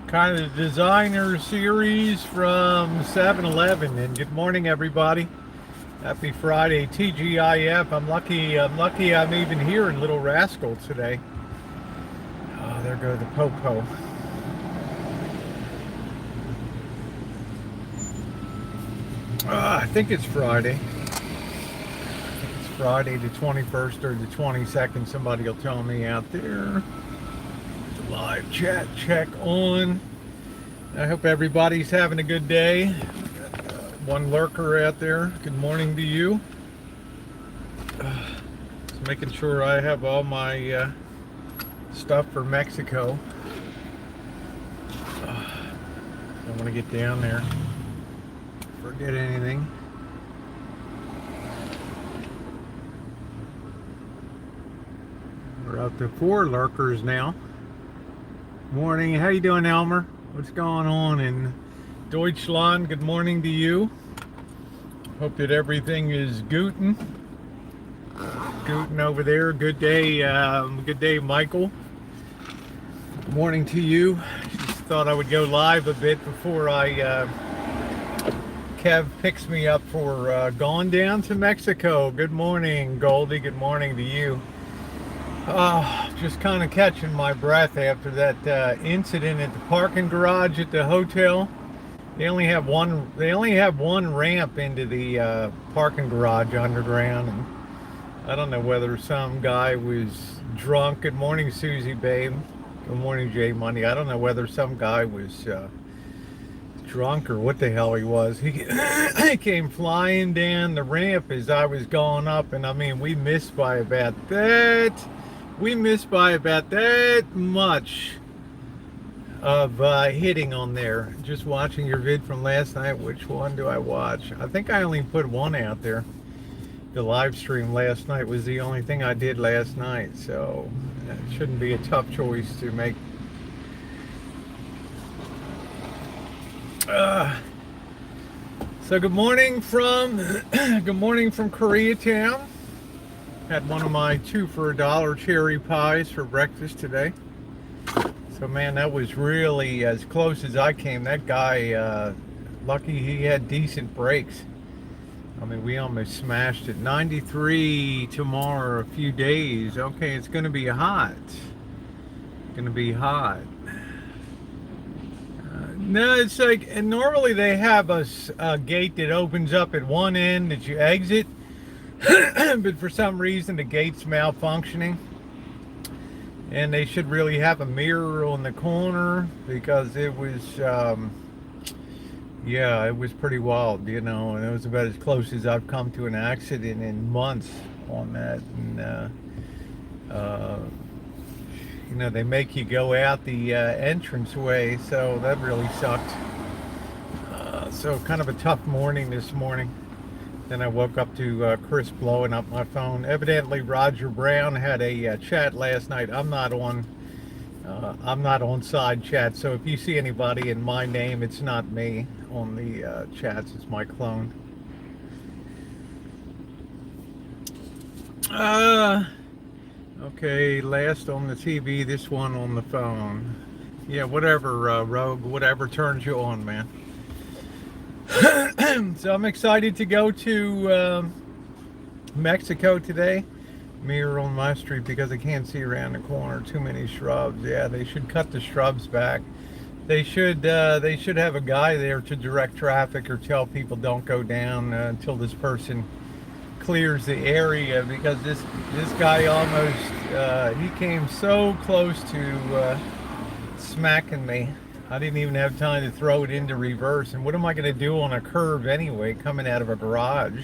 kind of designer series from 7-Eleven. And good morning, everybody. Happy Friday, TGIF. I'm lucky I'm even here in Little Rascal today. Oh, there goes the Popo. I think it's Friday. It's Friday the 21st or the 22nd. Somebody will tell me out there. The live chat check on. I hope everybody's having a good day. One lurker out there. Good morning to you. Just making sure I have all my stuff for Mexico. Don't want to get down there. Forget anything. We're up to 4 lurkers now. Morning. How you doing, Elmer? What's going on in Deutschland? Good morning to you. Hope that everything is Guten over there. Good day, Michael. Good morning to you. Just thought I would go live a bit before Kev picks me up for going down to Mexico. Good morning, Goldie. Good morning to you. Just kind of catching my breath after that incident at the parking garage at the hotel. They only have one ramp into the parking garage underground, and I don't know whether some guy was drunk. Good morning, Susie, babe. Good morning, Jay Money. I don't know whether some guy was drunk or what the hell he was. He came flying down the ramp as I was going up, and I mean, we missed by about that much of hitting on there. Just watching your vid from last night. Which one do I watch? I think I only put one out there. The live stream last night was the only thing I did last night, so it shouldn't be a tough choice to make. So good morning from Koreatown. Had one of my 2 for $1 cherry pies for breakfast today. So man, that was really as close as I came. That guy, lucky he had decent brakes. I mean, we almost smashed it. 93 tomorrow, a few days. Okay, it's gonna be hot. No, it's like, and normally they have a gate that opens up at one end that you exit. But for some reason the gate's malfunctioning, and they should really have a mirror on the corner, because it was it was pretty wild, and it was about as close as I've come to an accident in months on that. And they make you go out the entranceway, so that really sucked. So kind of a tough morning this morning. Then I woke up to Chris blowing up my phone. Evidently, Roger Brown had a chat last night. I'm not on side chat, so if you see anybody in my name, it's not me on the chats. It's my clone. Okay, last on the TV, this one on the phone. Yeah, whatever, Rogue. Whatever turns you on, man. So I'm excited to go to Mexico today. Mirror on my street because I can't see around the corner. Too many shrubs. Yeah, they should cut the shrubs back. They should have a guy there to direct traffic or tell people don't go down until this person clears the area, because this guy almost he came so close to smacking me. I didn't even have time to throw it into reverse. And what am I going to do on a curve anyway, coming out of a garage?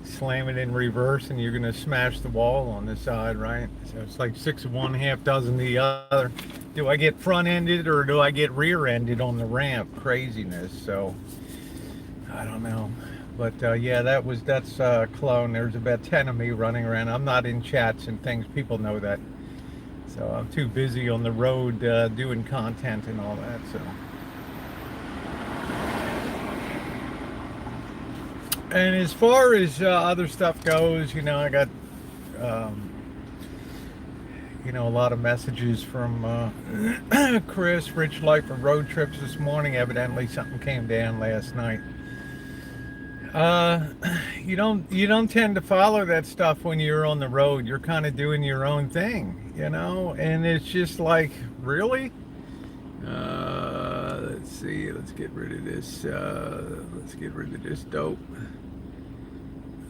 Slam it in reverse and you're going to smash the wall on the side, right? So it's like 6 of one, half dozen the other. Do I get front-ended or do I get rear-ended on the ramp? Craziness. So I don't know. But yeah, that's clone. There's about 10 of me running around. I'm not in chats and things. People know that. So I'm too busy on the road doing content and all that. So, and as far as other stuff goes, I got a lot of messages from Chris, Rich Life of Road Trips this morning. Evidently something came down last night. Uh, you don't tend to follow that stuff when you're on the road. You're kind of doing your own thing, and it's just like, really? Let's see. Let's get rid of this. Let's get rid of this dope.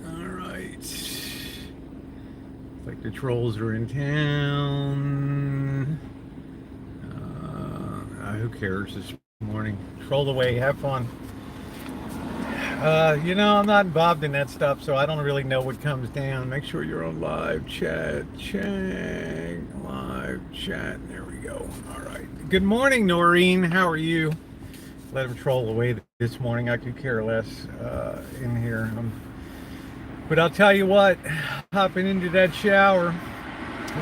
All right. Like the trolls are in town. Who cares this morning? Troll away, have fun. I'm not involved in that stuff, so I don't really know what comes down. Make sure you're on live chat. Check live chat. There we go. All right. Good morning, Noreen. How are you? Let him troll away this morning. I could care less in here. But I'll tell you what, hopping into that shower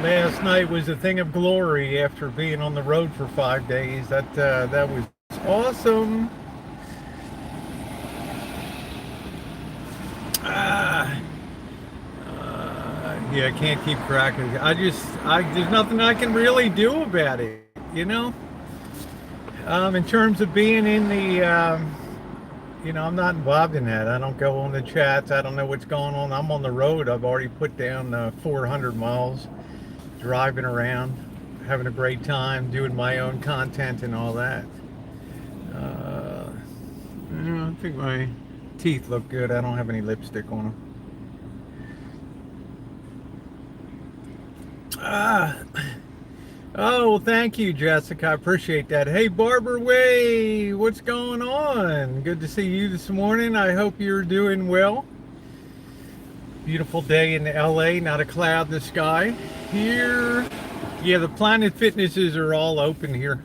last night was a thing of glory after being on the road for 5 days. That was awesome. Yeah, I can't keep cracking. There's nothing I can really do about it, In terms of being in the, I'm not involved in that. I don't go on the chats. I don't know what's going on. I'm on the road. I've already put down 400 miles, driving around, having a great time, doing my own content and all that. I think my teeth look good. I don't have any lipstick on them. Oh, well, thank you, Jessica. I appreciate that. Hey, Barbara Way, what's going on? Good to see you this morning. I hope you're doing well. Beautiful day in LA, not a cloud in the sky here. Yeah, the Planet Fitnesses are all open here,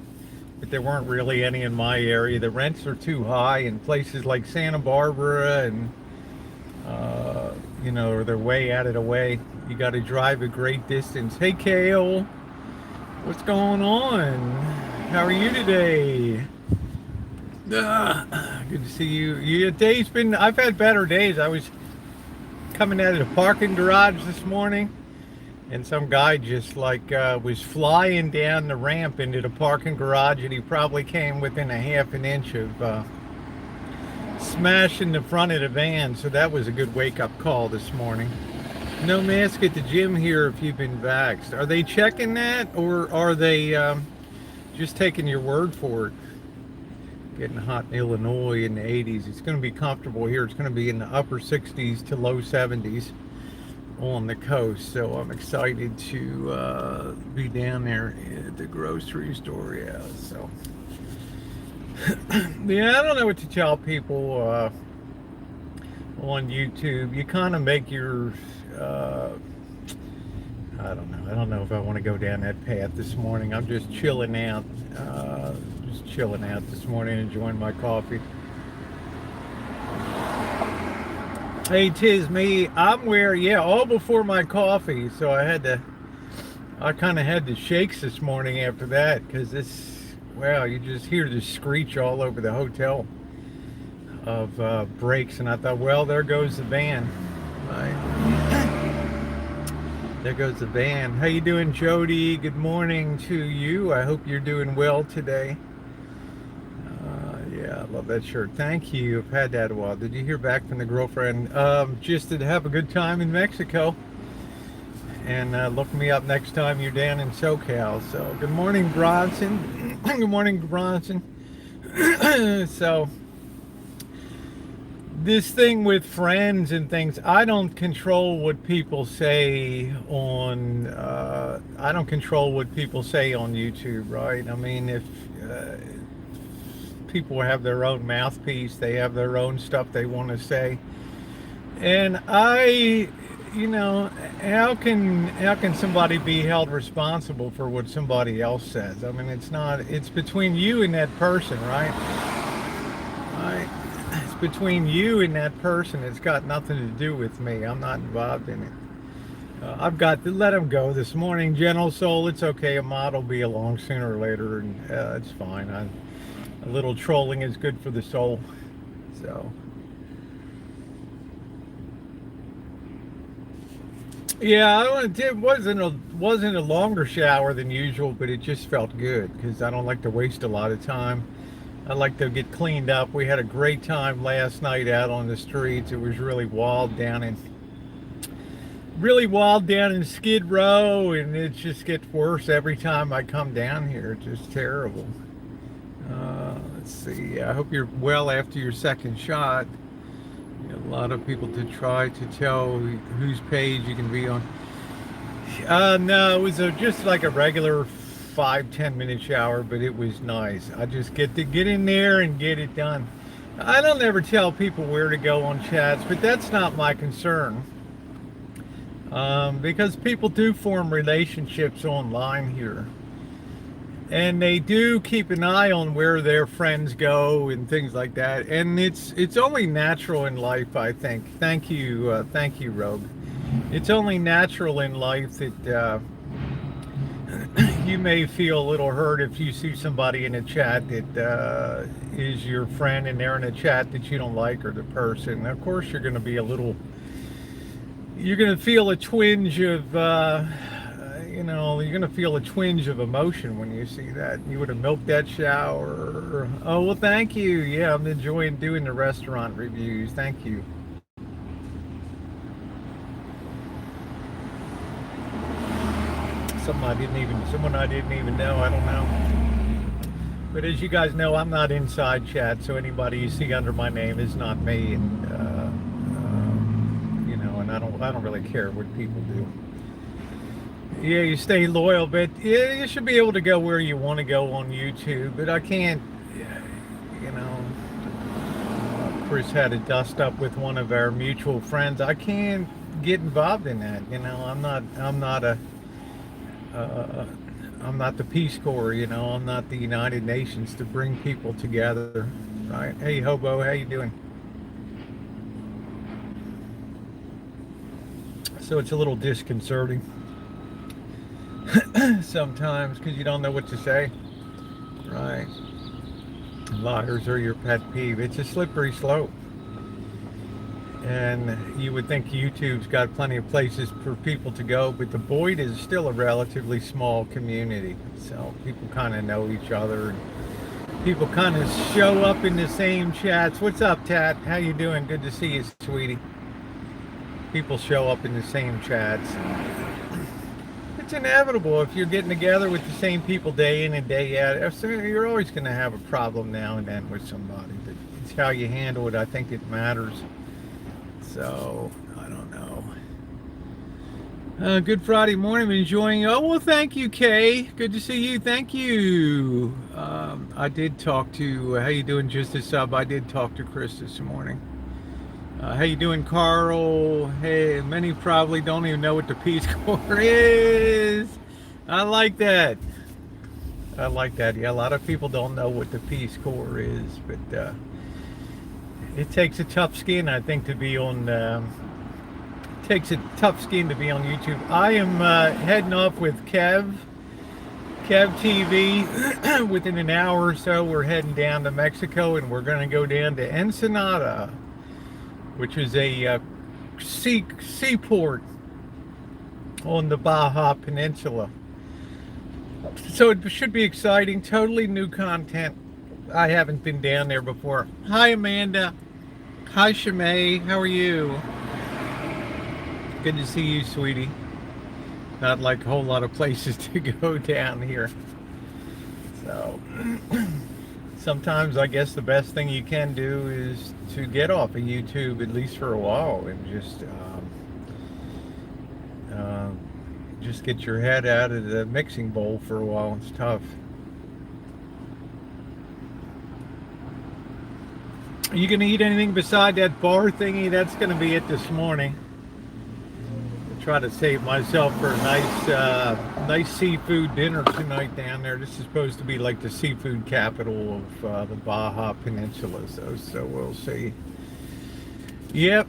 but there weren't really any in my area. The rents are too high in places like Santa Barbara and, they're way out of the way. You got to drive a great distance. Hey, Kale. What's going on? How are you today? Good to see you. I've had better days. I was coming out of the parking garage this morning, and some guy just was flying down the ramp into the parking garage, and he probably came within a half an inch of smashing the front of the van. So that was a good wake-up call this morning. No mask at the gym here if you've been vaxxed. Are they checking that, or are they just taking your word for it? Getting hot in Illinois in the 80s. It's going to be comfortable here. It's going to be in the upper 60s to low 70s on the coast. So I'm excited to be down there at the grocery store. Yeah. So yeah, I don't know what to tell people on YouTube. You kind of make your I don't know if I want to go down that path this morning. I'm just chilling out this morning, enjoying my coffee. Hey, 'tis me. I'm all before my coffee, so I kind of had the shakes this morning after that, because you just hear the screech all over the hotel of brakes, and I thought, well, there goes the van. Right. There goes the van. How you doing, Jody? Good morning to you. I hope you're doing well today. Yeah, I love that shirt. Thank you. I've had that a while. Did you hear back from the girlfriend? Just to have a good time in Mexico. And look me up next time you're down in SoCal. So, good morning, Bronson. Good morning, Bronson. So, this thing with friends and things, I don't control what people say on YouTube, right? I mean, if people have their own mouthpiece, they have their own stuff they want to say, and how can somebody be held responsible for what somebody else says? I mean, it's between you and that person, right? It's between you and that person. It's got nothing to do with me. I'm not involved in it. I've got to let them go this morning. Gentle soul, it's okay. Ahmad will be along sooner or later, and it's fine. A little trolling is good for the soul. So Yeah, it wasn't a longer shower than usual, but it just felt good because I don't like to waste a lot of time. I like to get cleaned up. We had a great time last night out on the streets. It was really wild down in Skid Row, and it just gets worse every time I come down here. It's just terrible. Let's see. I hope you're well after your second shot. A lot of people to try to tell whose page you can be on. No, it was just like a regular 5-10 minute shower, but it was nice. I just get to get in there and get it done. I don't ever tell people where to go on chats, but that's not my concern. Because people do form relationships online here. And they do keep an eye on where their friends go and things like that. And it's only natural in life, I think. Thank you, Rogue. It's only natural in life that you may feel a little hurt if you see somebody in a chat that is your friend and they're in a chat that you don't like, or the person. Of course, you're going to feel a twinge of you're going to feel a twinge of emotion when you see that. You would have milked that shower. Oh, well, thank you. Yeah, I'm enjoying doing the restaurant reviews. Thank you. Someone I didn't even know. I don't know. But as you guys know, I'm not inside chat, so anybody you see under my name is not me, and and I don't really care what people do. Yeah, you stay loyal, but yeah, you should be able to go where you want to go on YouTube. But I can't, you know. Chris had a dust up with one of our mutual friends. I can't get involved in that. I'm not the Peace Corps. I'm not the United Nations to bring people together. Right? Hey, Hobo, how you doing? So it's a little disconcerting sometimes because you don't know what to say. Right? Liars are your pet peeve. It's a slippery slope. And you would think YouTube's got plenty of places for people to go, but the Boyd is still a relatively small community. So people kind of know each other. And people kind of show up in the same chats. What's up, Tat? How you doing? Good to see you, sweetie. People show up in the same chats. It's inevitable if you're getting together with the same people day in and day out. You're always going to have a problem now and then with somebody, but it's how you handle it. I think it matters. So I don't know. Good Friday morning. I'm enjoying. Oh well, thank you, Kay. Good to see you. Thank you. I did talk to. How you doing? Just a sub. I did talk to Chris this morning. How you doing, Carl? Hey, many probably don't even know what the Peace Corps is. I like that. Yeah, a lot of people don't know what the Peace Corps is, but it takes a tough skin, I think, to be on. Takes a tough skin to be on YouTube. I am heading off with Kev TV. Within an hour or so, we're heading down to Mexico, and we're going to go down to Ensenada, which is a seaport on the Baja Peninsula. So it should be exciting. Totally new content. I haven't been down there before. Hi, Amanda. Hi, Shimei. How are you? Good to see you, sweetie. Not like a whole lot of places to go down here. So sometimes I guess the best thing you can do is to get off of YouTube, at least for a while, and just get your head out of the mixing bowl for a while. It's tough. Are you going to eat anything beside that bar thingy? That's going to be it this morning. I'll try to save myself for a nice seafood dinner tonight down there. This is supposed to be like the seafood capital of the Baja Peninsula, so we'll see. Yep,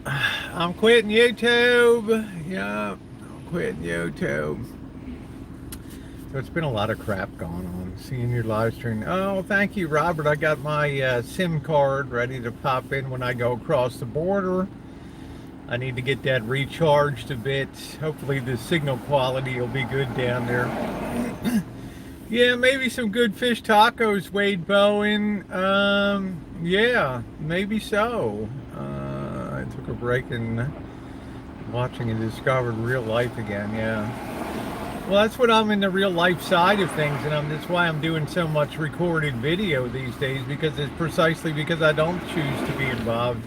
I'm quitting YouTube. Yep, I'm quitting YouTube. So it's been a lot of crap going on. Seeing your live stream. Oh, thank you, Robert. I got my SIM card ready to pop in when I go across the border. I need to get that recharged a bit. Hopefully the signal quality will be good down there. Yeah, maybe some good fish tacos, Wade Bowen. Yeah, maybe so. I took a break and watching and discovered real life again. Yeah. Well, that's what I'm in the real life side of things, and that's why I'm doing so much recorded video these days, because it's precisely because I don't choose to be involved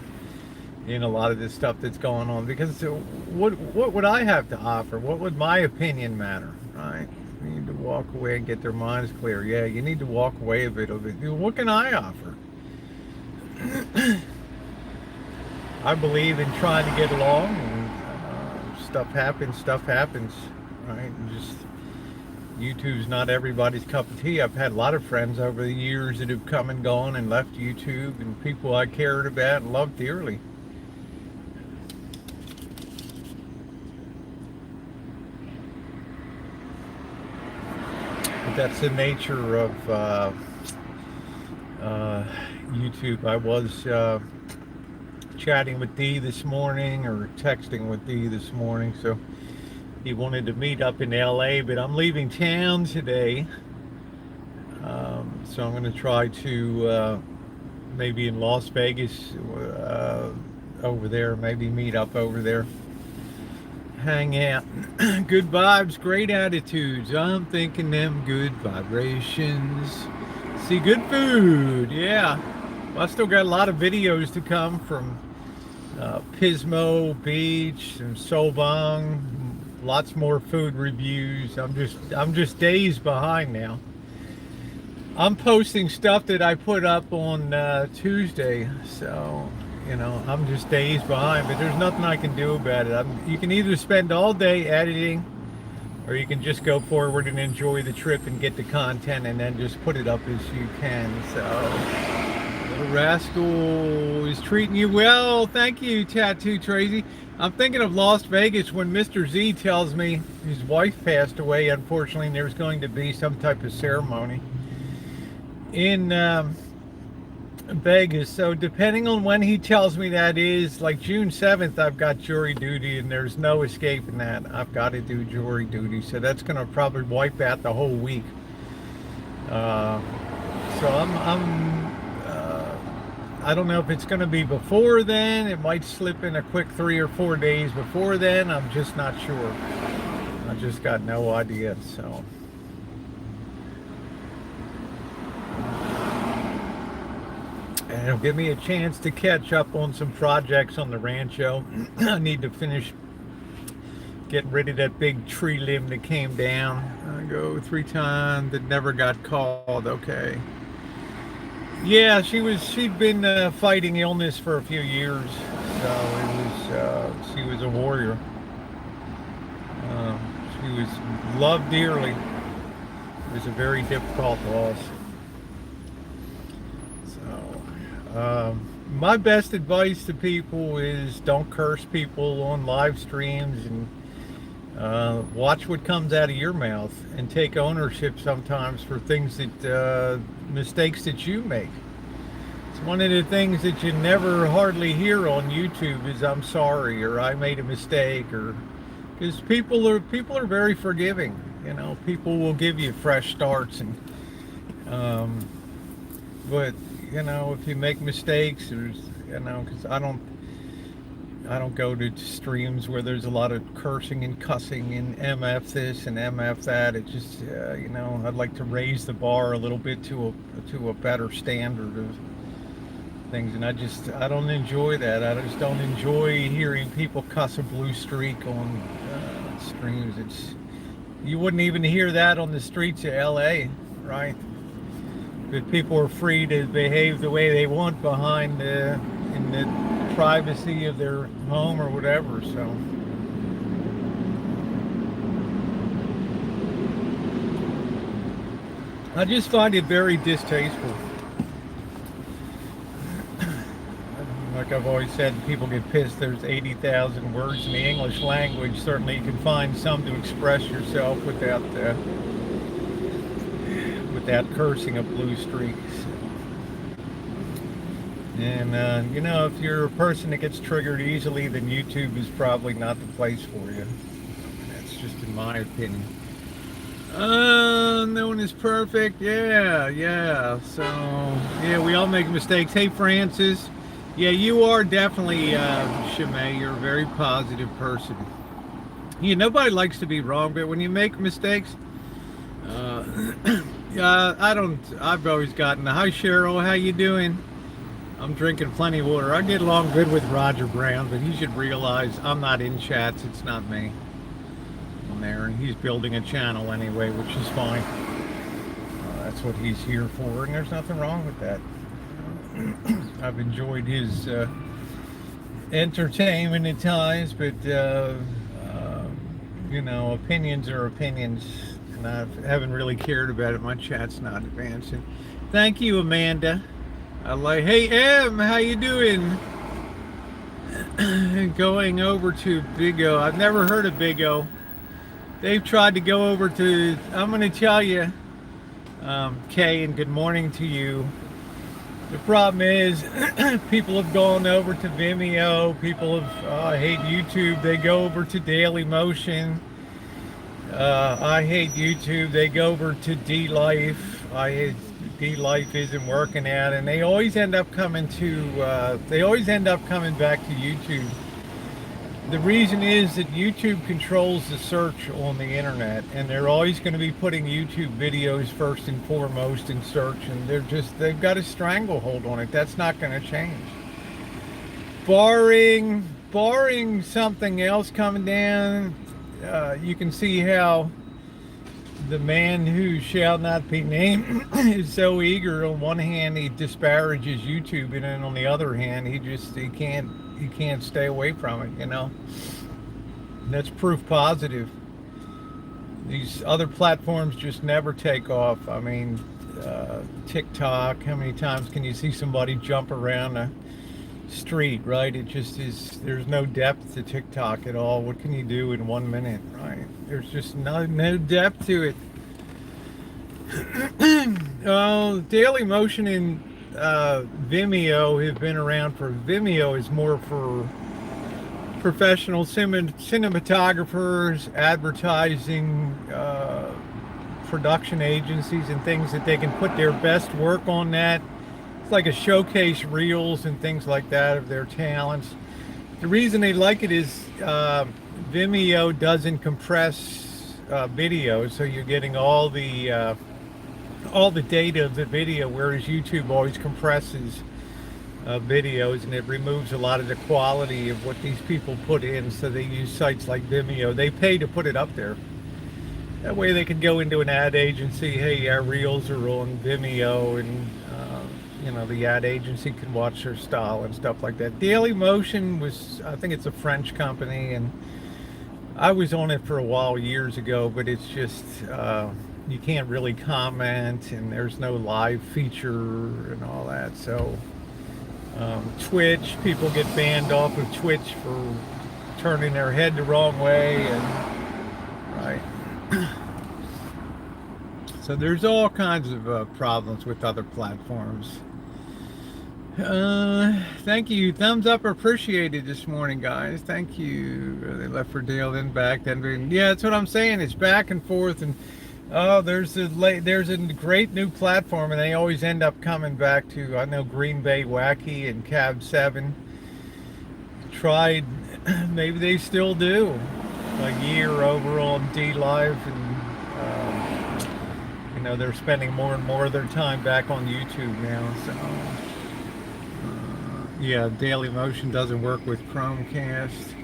in a lot of this stuff that's going on. Because what would I have to offer? What would my opinion matter, right? You need to walk away and get their minds clear. Yeah, you need to walk away a bit of it. What can I offer? I believe in trying to get along, and stuff happens, right? And just YouTube's not everybody's cup of tea. I've had a lot of friends over the years that have come and gone and left YouTube, and people I cared about and loved dearly. But that's the nature of YouTube. I was chatting with Dee this morning, or texting with Dee this morning, so he wanted to meet up in LA, but I'm leaving town today, so I'm going to try to maybe in Las Vegas over there, maybe meet up over there, hang out. Good vibes, great attitudes. I'm thinking them good vibrations. See, good food. Yeah, well, I still got a lot of videos to come from Pismo Beach and Sobong. Lots more food reviews. I'm just days behind now. I'm posting stuff that I put up on Tuesday, so you know I'm just days behind. But there's nothing I can do about it. You can either spend all day editing, or you can just go forward and enjoy the trip and get the content, and then just put it up as you can. So, Little Rascal is treating you well. Thank you, Tattoo Tracy. I'm thinking of Las Vegas when Mr. Z tells me his wife passed away, unfortunately, and there's going to be some type of ceremony in Vegas. So depending on when he tells me that is, like June 7th, I've got jury duty, and there's no escaping that. I've got to do jury duty. So that's going to probably wipe out the whole week. So I don't know if it's going to be before then. It might slip in a quick 3 or 4 days before then. I'm just not sure. I just got no idea. So and it'll give me a chance to catch up on some projects on the rancho. I need to finish getting rid of that big tree limb that came down. I go 3 times that never got called. Okay. Yeah, she'd been fighting illness for a few years, so she was a warrior. She was loved dearly. It was a very difficult loss. So, my best advice to people is don't curse people on live streams, and watch what comes out of your mouth, and take ownership sometimes for things that mistakes that you make. It's one of the things that you never hardly hear on YouTube is "I'm sorry" or "I made a mistake," or because people are very forgiving. You know, people will give you fresh starts, and but you know, if you make mistakes, there's, you know, because I don't go to streams where there's a lot of cursing and cussing and MF this and MF that. It just, you know, I'd like to raise the bar a little bit to a better standard of things, and I don't enjoy that. I just don't enjoy hearing people cuss a blue streak on streams. You wouldn't even hear that on the streets of LA, right? But people are free to behave the way they want behind in the privacy of their home or whatever. So I just find it very distasteful. Like I've always said, people get pissed. There's 80,000 words in the English language. Certainly you can find some to express yourself without cursing a blue streak. And you know, if you're a person that gets triggered easily, then YouTube is probably not the place for you. That's just in my opinion. No one is perfect. Yeah, yeah. So, yeah, we all make mistakes. Hey, Francis. Yeah, you are definitely, Shimei. You're a very positive person. Yeah, nobody likes to be wrong, but when you make mistakes, uh, yeah, I've always gotten, hi, Cheryl, how you doing? I'm drinking plenty of water. I get along good with Roger Brown, but he should realize I'm not in chats. It's not me on there, and he's building a channel anyway, which is fine. That's what he's here for, and there's nothing wrong with that. I've enjoyed his entertainment at times, but you know, opinions are opinions, and I haven't really cared about it. My chat's not advancing. Thank you, Amanda. I like. Hey, Em, how you doing? Going over to Big O. I've never heard of Big O. They've tried to go over to. I'm going to tell you, Kay, and good morning to you. The problem is, people have gone over to Vimeo. People have hate YouTube. They go over to Daily Motion. I hate YouTube. They go over to D-Life. I hate D-Life isn't working out, and they always end up coming to. They always end up coming back to YouTube. The reason is that YouTube controls the search on the internet, and they're always going to be putting YouTube videos first and foremost in search, and they've got a stranglehold on it. That's not going to change. Barring something else coming down, you can see how the man who shall not be named is so eager. On one hand, he disparages YouTube, and then on the other hand, he can't stay away from it, you know. And that's proof positive. These other platforms just never take off. I mean, TikTok, how many times can you see somebody jump around a street, right? It just is, there's no depth to TikTok at all. What can you do in 1 minute, right? There's just no depth to it. Daily Motion and Vimeo have been around for. Vimeo is more for professional cinematographers, advertising, production agencies, and things that they can put their best work on that. It's like a showcase reels and things like that of their talents. The reason they like it is Vimeo doesn't compress video, so you're getting all the data of the video, whereas YouTube always compresses videos, and it removes a lot of the quality of what these people put in. So they use sites like Vimeo. They pay to put it up there. That way they can go into an ad agency. Hey, our reels are on Vimeo, and you know, the ad agency can watch their style and stuff like that. Daily Motion was, I think it's a French company, and I was on it for a while years ago, but it's just you can't really comment, and there's no live feature and all that. So Twitch, people get banned off of Twitch for turning their head the wrong way, and right. So there's all kinds of problems with other platforms. Thank you. Thumbs up appreciated this morning, guys. Thank you. They left for Dale, then back, then yeah, that's what I'm saying. It's back and forth, and there's a great new platform, and they always end up coming back to. I know Green Bay Wacky and Cab 7 tried. Maybe they still do. A year over on D Live, and you know, they're spending more and more of their time back on YouTube now. So yeah, Daily Motion doesn't work with Chromecast.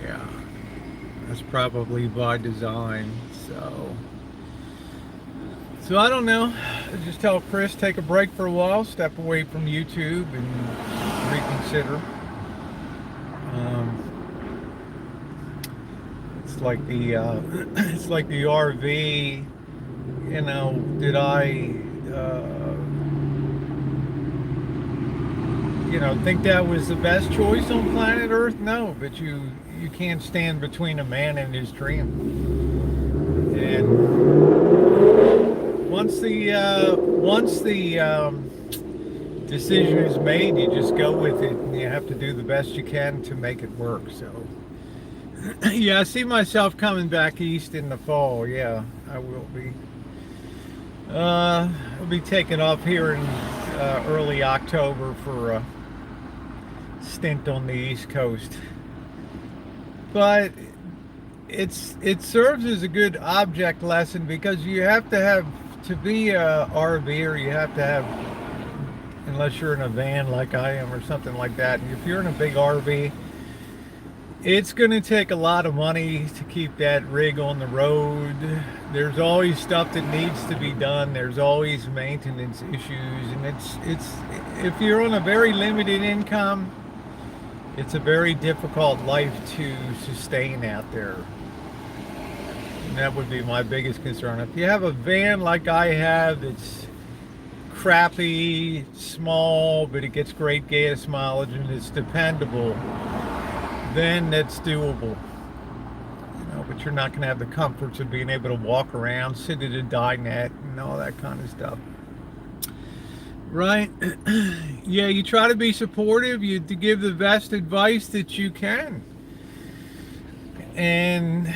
Yeah, that's probably by design. So I don't know. I just tell Chris, take a break for a while, step away from YouTube, and reconsider. It's like the RV. You know, did I think that was the best choice on planet Earth? No, but you can't stand between a man and his dream. And once the decision is made, you just go with it, and you have to do the best you can to make it work. So, yeah, I see myself coming back east in the fall. Yeah, I will be. I'll be taking off here in early October for a stint on the East Coast. But it serves as a good object lesson, because you have to be a RVer, you have to have, unless you're in a van like I am or something like that. And if you're in a big RV, it's going to take a lot of money to keep that rig on the road. There's always stuff that needs to be done. There's always maintenance issues, and it's if you're on a very limited income, it's a very difficult life to sustain out there. And that would be my biggest concern. If you have a van like I have, it's crappy, small, but it gets great gas mileage and it's dependable, then that's doable. But you're not going to have the comforts of being able to walk around, sit at a dinette, and all that kind of stuff. Right? Yeah, you try to be supportive, you to give the best advice that you can. And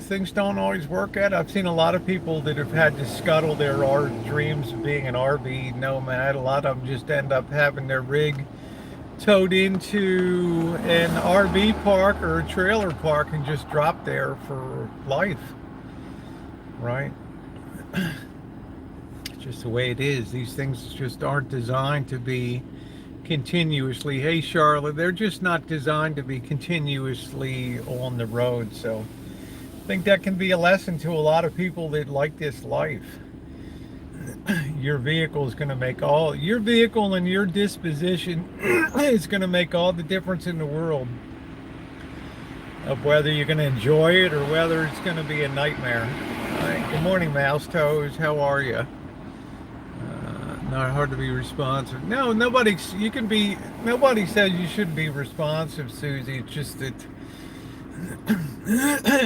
things don't always work out. I've seen a lot of people that have had to scuttle their dreams of being an RV nomad. A lot of them just end up having their rig towed into an RV park or a trailer park and just drop there for life. Right? It's just the way it is. These things just aren't designed to be continuously, hey Charlotte, they're just not designed to be continuously on the road. So I think that can be a lesson to a lot of people that like this life. Your vehicle is going to make all, your vehicle and your disposition is going to make all the difference in the world of whether you're going to enjoy it or whether it's going to be a nightmare. All right. Good morning, Mouse Toes. How are you? Not hard to be responsive. No, nobody says you shouldn't be responsive, Susie. It's just that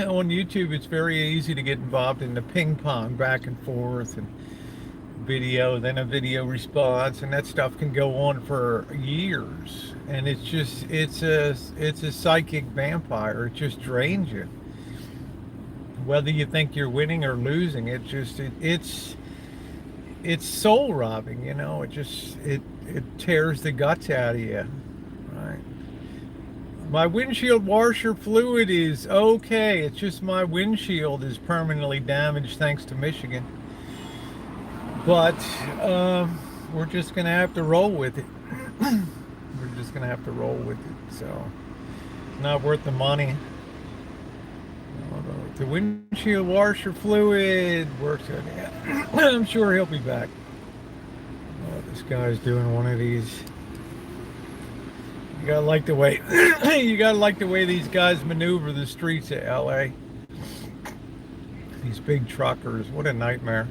on YouTube it's very easy to get involved in the ping pong back and forth and video, then a video response, and that stuff can go on for years. And it's a psychic vampire. It just drains you. Whether you think you're winning or losing, it's soul robbing, it tears the guts out of you. Right? My windshield washer fluid is okay. It's just my windshield is permanently damaged thanks to Michigan. But we're just gonna have to roll with it. We're just gonna have to roll with it. So it's not worth the money. The windshield washer fluid works out. Yeah. I'm sure he'll be back. Oh, this guy's doing one of these. You gotta like the way these guys maneuver the streets of LA. These big truckers. What a nightmare.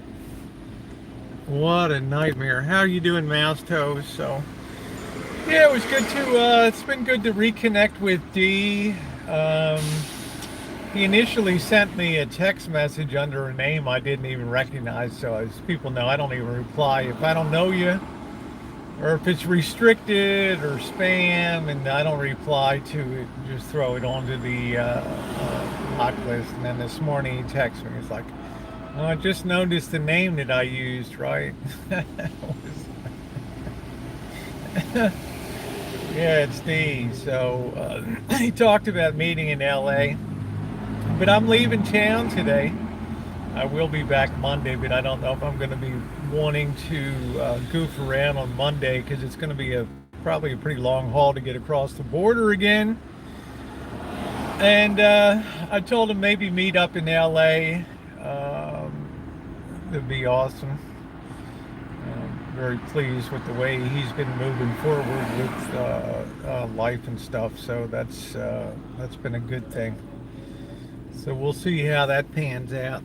What a nightmare. How are you doing, Mouse Toes? So yeah, it was good to it's been good to reconnect with D. He initially sent me a text message under a name I didn't even recognize. So as people know, I don't even reply if I don't know you, or if it's restricted or spam, and I don't reply to it. Just throw it onto the block list. And then this morning he texted me. He's like, "Oh, I just noticed the name that I used, right?" Yeah, it's D. So he talked about meeting in LA. But I'm leaving town today. I will be back Monday, but I don't know if I'm going to be wanting to goof around on Monday, because it's going to be probably a pretty long haul to get across the border again. And I told him maybe meet up in LA. That'd be awesome. I'm very pleased with the way he's been moving forward with life and stuff. So that's been a good thing. So we'll see how that pans out.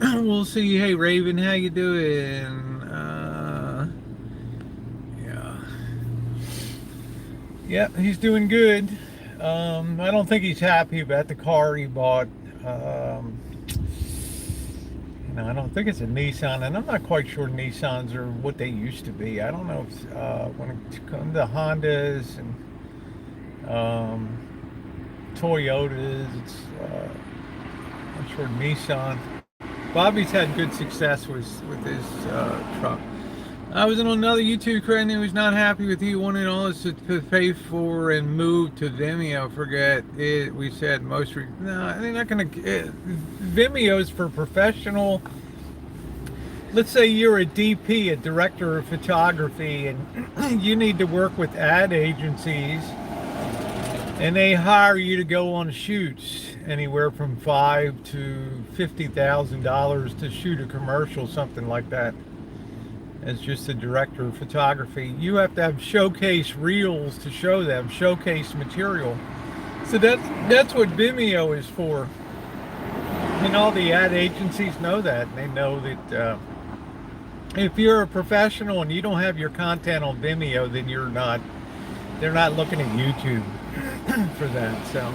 We'll see. Hey, Raven, how you doing? Yeah, he's doing good. I don't think he's happy about the car he bought. No, I don't think it's a Nissan, and I'm not quite sure Nissans are what they used to be. I don't know if when it comes to Hondas and Toyotas, it's I'm sure Nissan. Bobby's had good success with his truck. I was in another YouTube creator who was not happy with you wanting all us to pay for and move to Vimeo. Forget it. We said most. No, they're not going to. Vimeo's for professional. Let's say you're a DP, a director of photography, and you need to work with ad agencies, and they hire you to go on shoots anywhere from $5,000 to $50,000 to shoot a commercial, something like that. As just a director of photography, you have to have showcase reels to show them, showcase material. So that's what Vimeo is for. And all the ad agencies know that. They know that if you're a professional and you don't have your content on Vimeo, then they're not looking at YouTube for that. So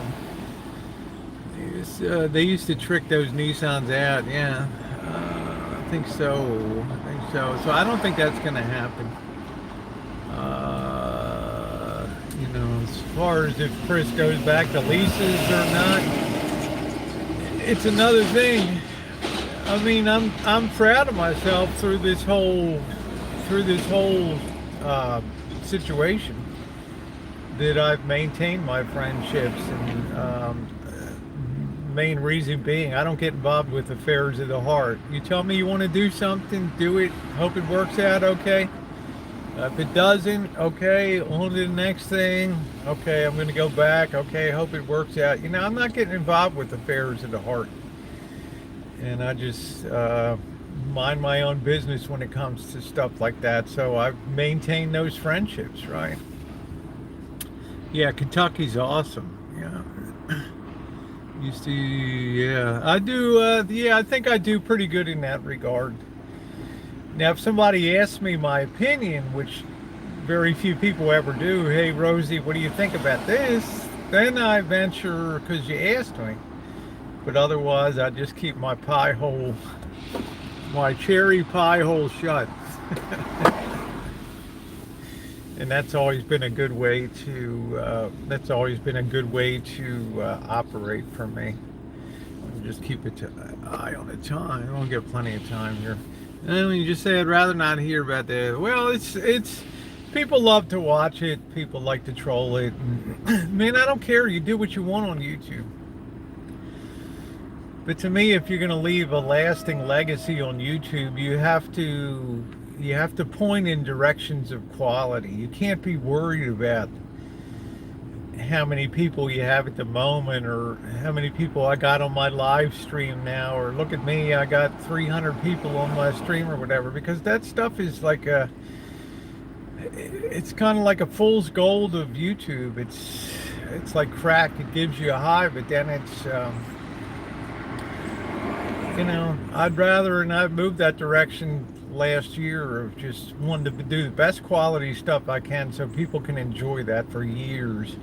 they used to trick those Nissans out. Yeah, I think so. So I don't think that's going to happen. As far as if Chris goes back to leases or not, it's another thing. I mean, I'm proud of myself through this whole situation, that I've maintained my friendships, and main reason being I don't get involved with affairs of the heart. You tell me you want to do something, do it, hope it works out, okay. If it doesn't, okay, on to the next thing. Okay, I'm going to go back. Okay, hope it works out. I'm not getting involved with affairs of the heart, and I just mind my own business when it comes to stuff like that. So I've maintained those friendships, right? Yeah, Kentucky's awesome. Yeah. I do, I think I do pretty good in that regard. Now, if somebody asks me my opinion, which very few people ever do, hey, Rosie, what do you think about this? Then I venture, because you asked me. But otherwise, I just keep my cherry pie hole shut. And that's always been a good way to operate for me. Just keep an eye on the time. I don't get plenty of time here. And when you just say I'd rather not hear about that, well, it's people love to watch it. People like to troll it. Man, I don't care. You do what you want on YouTube. But to me, if you're going to leave a lasting legacy on YouTube, you have to point in directions of quality. You can't be worried about how many people you have at the moment, or how many people I got on my live stream now, or look at me, I got 300 people on my stream or whatever, because that stuff is like it's kind of like a fool's gold of YouTube. It's like crack. It gives you a high, but then it's I'd rather, and I've moved that direction last year, of just wanting to do the best quality stuff I can so people can enjoy that for years.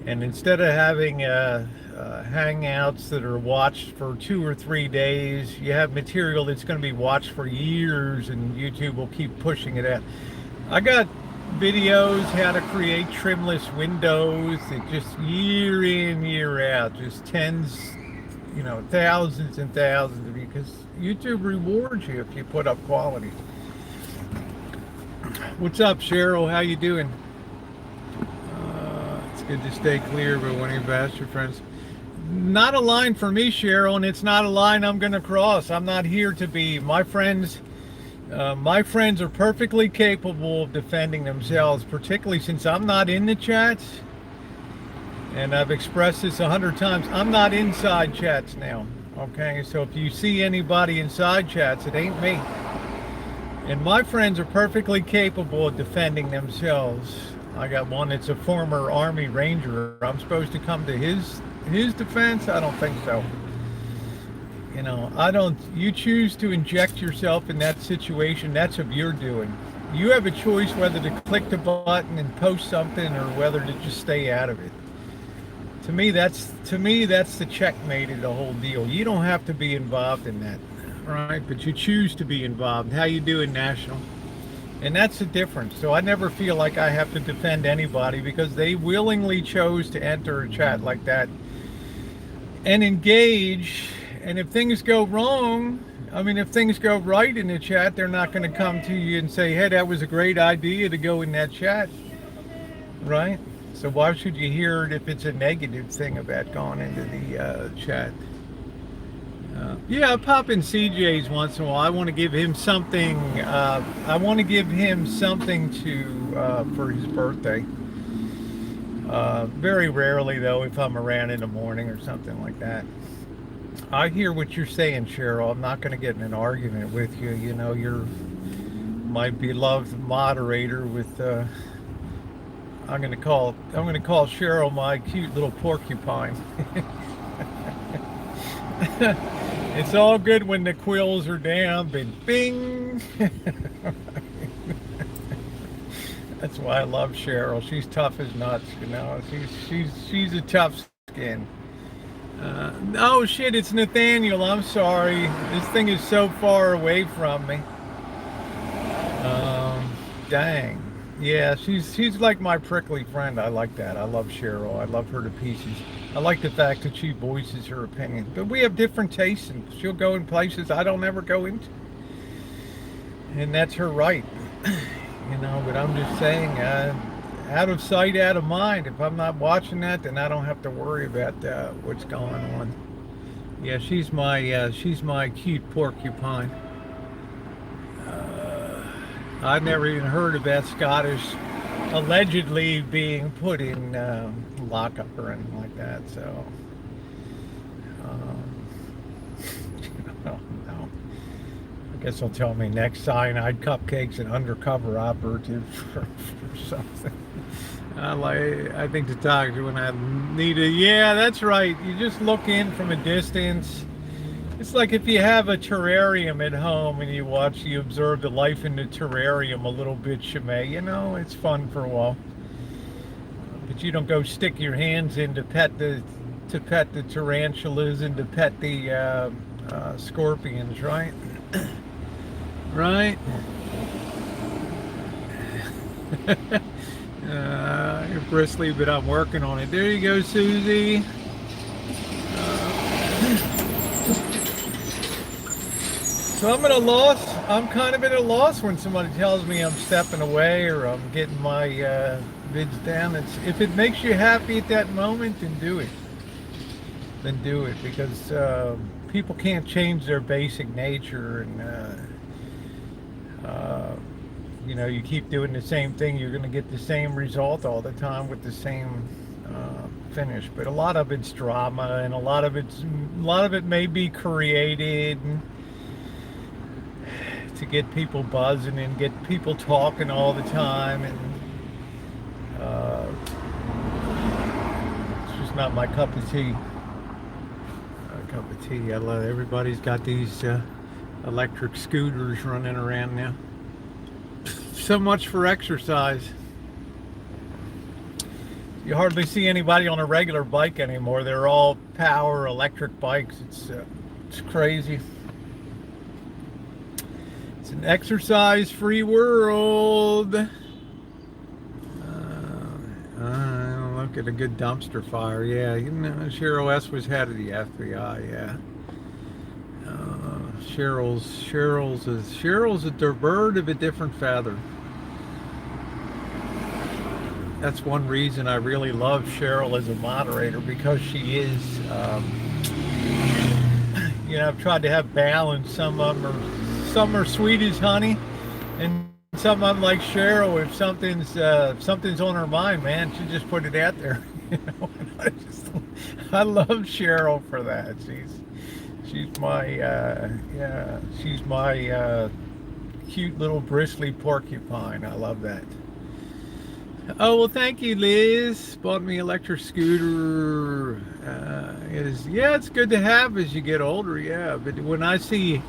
And instead of having hangouts that are watched for 2 or 3 days, you have material that's going to be watched for years, and YouTube will keep pushing it out. I got videos how to create trimless windows that just year in, year out, just thousands and thousands of views, because YouTube rewards you if you put up quality. What's up, Cheryl? How you doing? It's good to stay clear, but one of your bastard friends. Not a line for me, Cheryl, and it's not a line I'm going to cross. I'm not here to be. My friends are perfectly capable of defending themselves, particularly since I'm not in the chats. And I've expressed this 100 times. I'm not inside chats now. Okay, so if you see anybody inside chats, it ain't me. And my friends are perfectly capable of defending themselves. I got one that's a former Army Ranger. I'm supposed to come to his defense? I don't think so. You choose to inject yourself in that situation. That's what you're doing. You have a choice whether to click the button and post something, or whether to just stay out of it. To me, that's the checkmate of the whole deal. You don't have to be involved in that. right? But you choose to be involved. How you doing, National? And that's the difference. So I never feel like I have to defend anybody because they willingly chose to enter a chat like that and engage. And if things go wrong, I mean, if things go right in the chat, they're not going to come to you and say, hey, that was a great idea to go in that chat, right? So why should you hear it if it's a negative thing about going into the chat? Yeah, I pop in CJ's once in a while. I want to give him something. I want to give him something to for his birthday. Very rarely, though, if I'm around in the morning or something like that. I hear what you're saying, Cheryl. I'm not going to get in an argument with you. You know, you're my beloved moderator. With I'm going to call Cheryl my cute little porcupine. It's all good when the quills are down, but bing. That's why I love Cheryl. She's tough as nuts, you know. She's a tough skin. Oh shit, it's Nathaniel. I'm sorry. This thing is so far away from me. Dang. Yeah, she's like my prickly friend. I like that. I love Cheryl. I love her to pieces. I like the fact that she voices her opinion. But we have different tastes, and she'll go in places I don't ever go into. And that's her right. You know, but I'm just saying, out of sight, out of mind. If I'm not watching that, then I don't have to worry about what's going on. Yeah, she's my cute porcupine. I've never even heard about Scottish allegedly being put in lockup or anything like that. So, I don't know. I guess they'll tell me next cyanide cupcakes and undercover operative for something. I think the doctor when I need a yeah, that's right. You just look in from a distance. It's like if you have a terrarium at home and you observe the life in the terrarium a little bit, Shimei. You know, it's fun for a while. But you don't go stick your hands in to pet the tarantulas and to pet the scorpions, right? Right? You're bristly, but I'm working on it. There you go, Susie. So I'm kind of at a loss when somebody tells me I'm stepping away or I'm getting my vids down. If it makes you happy at that moment, then do it. Then do it, because people can't change their basic nature, and you know, you keep doing the same thing, you're going to get the same result all the time with the same finish. But a lot of it's drama, and a lot of it may be created to get people buzzing and get people talking all the time, and it's just not my cup of tea. I love everybody's got these electric scooters running around now. So much for exercise. You hardly see anybody on a regular bike anymore. They're all power electric bikes. It's crazy. It's an exercise-free world. Look at a good dumpster fire. Yeah, you know, Cheryl S. was head of the FBI. Yeah. Cheryl's a bird of a different feather. That's one reason I really love Cheryl as a moderator, because she is, you know, I've tried to have balance. Some are sweet as honey, and some I'm like Cheryl. If something's on her mind, man, she just put it out there. You know, I love Cheryl for that. She's my cute little bristly porcupine. I love that. Oh, well, thank you, Liz. Bought me electric scooter. It's good to have as you get older, yeah. But when I see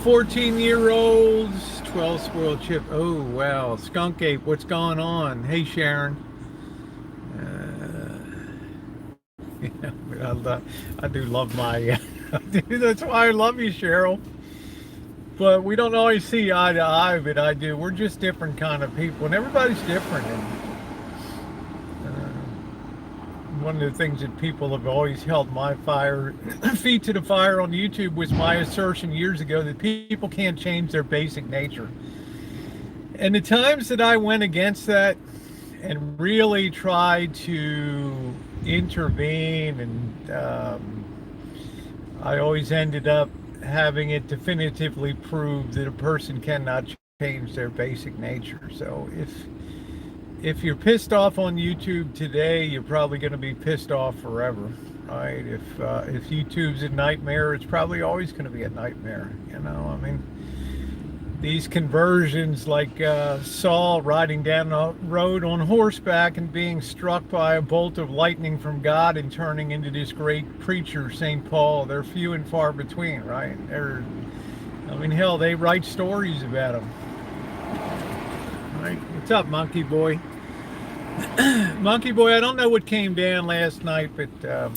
14-year-olds, 12 spoiled chip. Oh, wow. Skunk Ape, what's going on? Hey, Sharon. Yeah, I do love my... that's why I love you, Cheryl. But we don't always see eye to eye, but I do. We're just different kind of people, and everybody's different. And one of the things that people have always held my feet to the fire on YouTube was my assertion years ago that people can't change their basic nature. And the times that I went against that and really tried to intervene, and I always ended up having it definitively proved that a person cannot change their basic nature. So if you're pissed off on YouTube today, you're probably going to be pissed off forever, right? If YouTube's a nightmare, it's probably always going to be a nightmare. You know, I mean, these conversions like Saul riding down the road on horseback and being struck by a bolt of lightning from God and turning into this great preacher, St. Paul, they're few and far between, right? I mean, hell, they write stories about them. Right? What's up, Monkey Boy? Monkey Boy, I don't know what came down last night, but I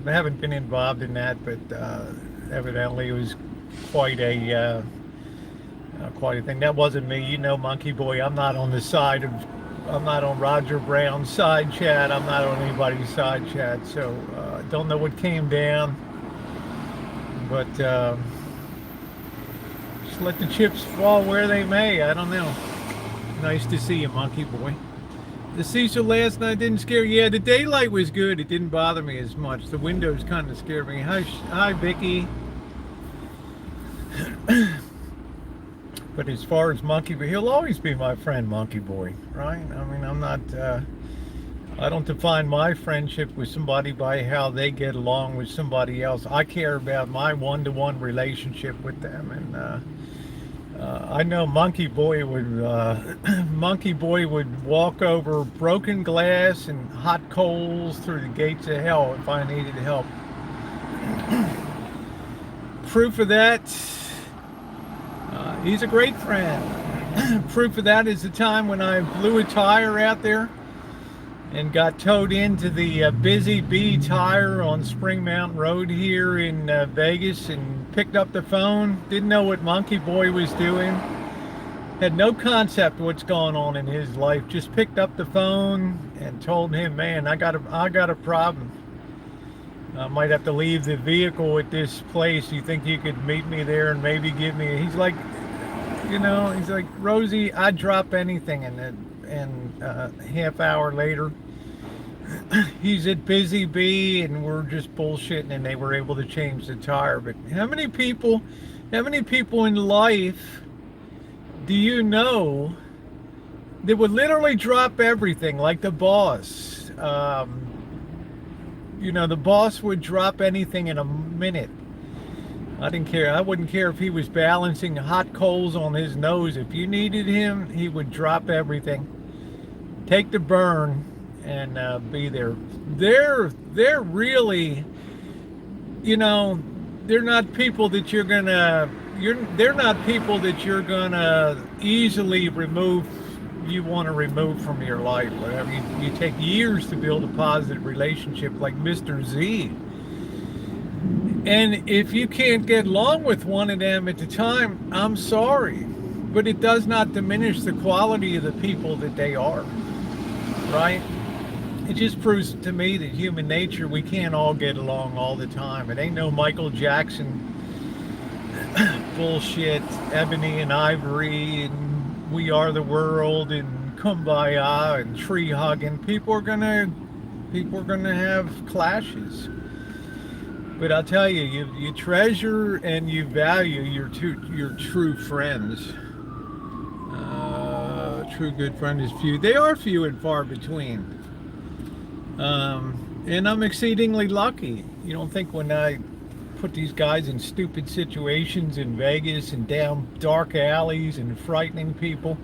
haven't been involved in that, but evidently it was quite a thing. That wasn't me, you know, Monkey Boy. I'm not on Roger Brown's side chat. I'm not on anybody's side chat, so don't know what came down, but just let the chips fall where they may. I don't know. Nice to see you, Monkey Boy. The Cecil last night didn't scare you. Yeah, the daylight was good. It didn't bother me as much. The windows kind of scared me. Hi, Vicky. But as far as Monkey Boy, he'll always be my friend, Monkey Boy, right? I mean, I don't define my friendship with somebody by how they get along with somebody else. I care about my one-to-one relationship with them, and I know Monkey Boy would walk over broken glass and hot coals through the gates of hell if I needed help. Proof of that, he's a great friend. Proof of that is the time when I blew a tire out there and got towed into the Busy Bee Tire on Spring Mountain Road here in Vegas, and picked up the phone. Didn't know what Monkey Boy was doing. Had no concept of what's going on in his life. Just picked up the phone and told him, man, I got a problem. I might have to leave the vehicle at this place. You think you could meet me there and maybe give me? He's like, Rosie, I'd drop anything. And half hour later, he's at Busy Bee, and we're just bullshitting, and they were able to change the tire. But how many people in life do you know that would literally drop everything, like the boss? The boss would drop anything in a minute. I didn't care. I wouldn't care if he was balancing hot coals on his nose. If you needed him, he would drop everything, take the burn, and be there. They're really, they're not people that they're not people that you're gonna easily remove. You want to remove from your life. Whatever. You take years to build a positive relationship, like Mr. Z. And if you can't get along with one of them at the time, I'm sorry, but it does not diminish the quality of the people that they are, right? It just proves to me that human nature, we can't all get along all the time. It ain't no Michael Jackson bullshit, Ebony and Ivory, and We Are the World, and Kumbaya, and tree hugging. People are gonna have clashes. But I'll tell you, you treasure and you value your true friends. True good friend is few. They are few and far between. And I'm exceedingly lucky. You don't think when I put these guys in stupid situations in Vegas and down dark alleys and frightening people,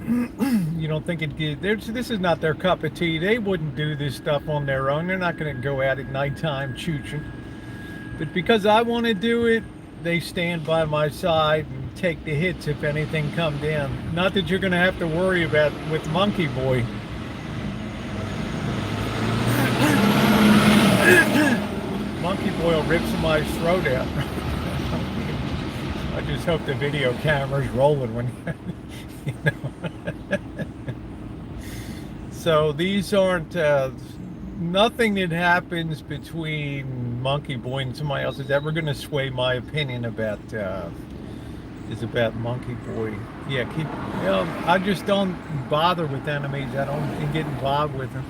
you don't think this is not their cup of tea. They wouldn't do this stuff on their own. They're not going to go out at nighttime chooching. But because I want to do it, they stand by my side and take the hits if anything come down. Not that you're going to have to worry about with Monkey Boy. Monkey Boy will rip somebody's throat out. I just hope the video camera's rolling when you know. So these aren't nothing that happens between Monkey Boy and somebody else is ever going to sway my opinion about Monkey Boy. Yeah, I just don't bother with enemies. I don't get involved with them.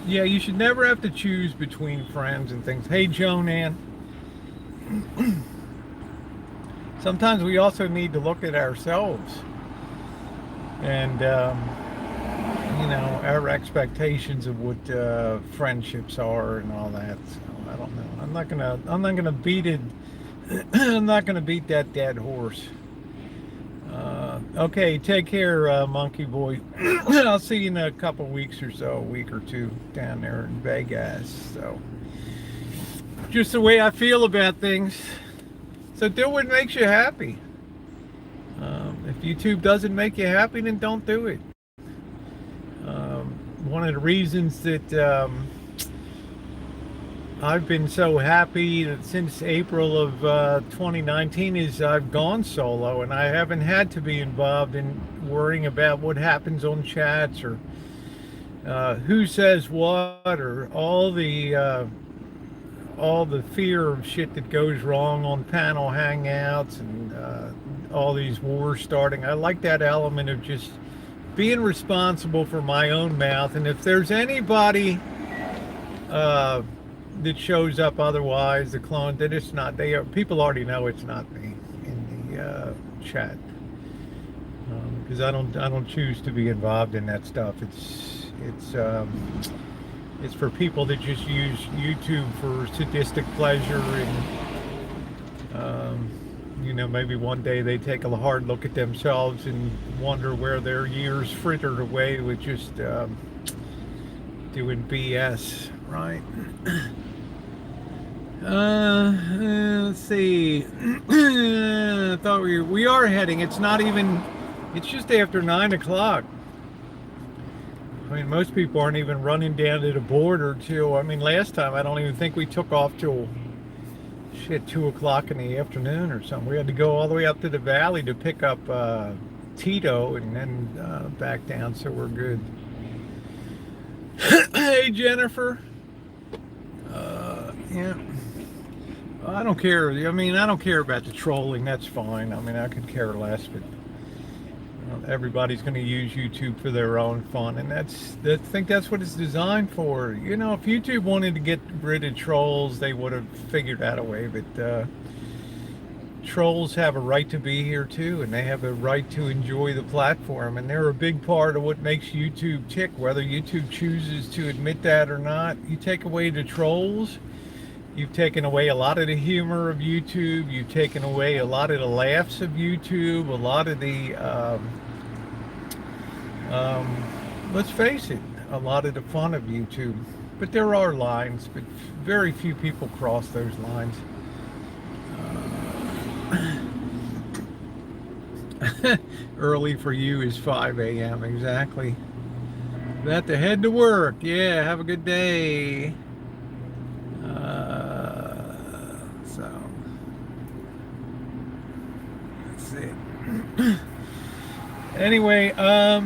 Yeah, you should never have to choose between friends and things. Hey, Joan Ann. Sometimes we also need to look at ourselves and you know, our expectations of what friendships are and all that. So I don't know. I'm not gonna beat it. I'm not gonna beat that dead horse. Okay, take care, Monkey Boy. I'll see you in a couple weeks or so, a week or two down there in Vegas. So, just the way I feel about things. So do what makes you happy. If YouTube doesn't make you happy, then don't do it. One of the reasons that I've been so happy that since April of 2019 is I've gone solo, and I haven't had to be involved in worrying about what happens on chats or who says what, or all the fear of shit that goes wrong on panel hangouts and all these wars starting. I like that element of just being responsible for my own mouth, and if there's anybody that shows up otherwise, the clone, that it's not, people already know it's not me in the chat, because I don't choose to be involved in that stuff. It's for people that just use YouTube for sadistic pleasure, and you know, maybe one day they take a hard look at themselves and wonder where their years frittered away with just doing BS, right? Let's see. I thought we are heading. It's not even. It's just after 9 o'clock. I mean, most people aren't even running down to the border till. I mean, last time I don't even think we took off till 2 o'clock in the afternoon or something. We had to go all the way up to the valley to pick up Tito and then back down. So we're good. Hey, Jennifer. Yeah. I don't care. I mean, I don't care about the trolling. That's fine. I mean, I could care less, but everybody's going to use YouTube for their own fun, and I think that's what it's designed for. You know, if YouTube wanted to get rid of trolls, they would have figured out a way, but trolls have a right to be here too, and they have a right to enjoy the platform, and they're a big part of what makes YouTube tick, whether YouTube chooses to admit that or not. You take away the trolls, you've taken away a lot of the humor of YouTube, you've taken away a lot of the laughs of YouTube, a lot of the let's face it, a lot of the fun of YouTube. But there are lines, but very few people cross those lines. Early for you is 5 a.m. exactly. About to head to work. Yeah, have a good day. So that's it. Anyway, I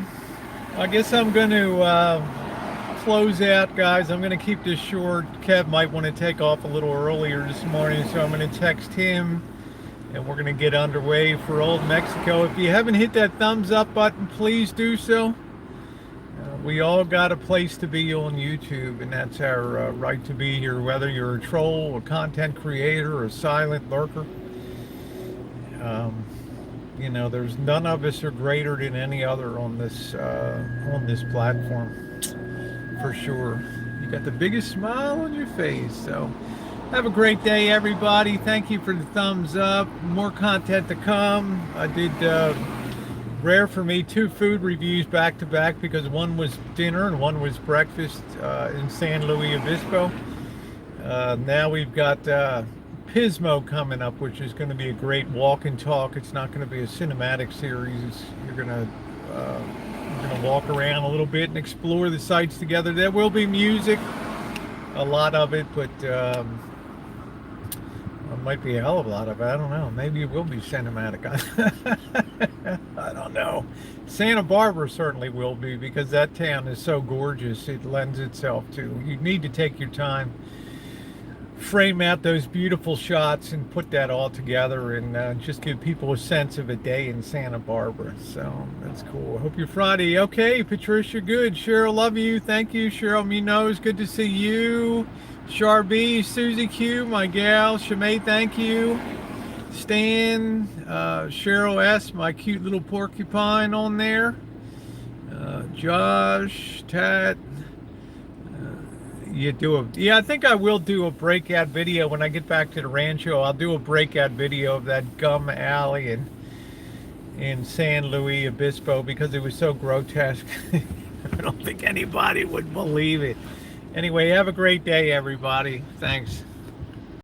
guess I'm going to close out, guys. I'm going to keep this short. Kev might want to take off a little earlier this morning, so I'm going to text him, and we're going to get underway for Old Mexico. If you haven't hit that thumbs up button, please do so. We all got a place to be on YouTube, and that's our right to be here, whether you're a troll, a content creator, or a silent lurker. You know, there's none of us are greater than any other on this platform, for sure. You got the biggest smile on your face. So have a great day, everybody. Thank you for the thumbs up. More content to come. I did rare for me 2 food reviews back to back, because one was dinner and one was breakfast in San Luis Obispo. Now we've got Pismo coming up, which is going to be a great walk and talk. It's not going to be a cinematic series. You're going to walk around a little bit and explore the sites together. There will be music, a lot of it, but It might be a hell of a lot of it. I don't know. Maybe it will be cinematic. I don't know. Santa Barbara certainly will be, because that town is so gorgeous. It lends itself to. You need to take your time, frame out those beautiful shots, and put that all together, and just give people a sense of a day in Santa Barbara. So that's cool. Hope your Friday. Okay, Patricia, good. Cheryl, love you. Thank you. Cheryl, me knows. Good to see you. Char B, Susie Q, my gal. Shemay, thank you. Stan, Cheryl S, my cute little porcupine on there. Josh, Tat. Yeah, I think I will do a breakout video when I get back to the rancho. I'll do a breakout video of that gum alley in San Luis Obispo, because it was so grotesque. I don't think anybody would believe it. Anyway, have a great day, everybody. Thanks.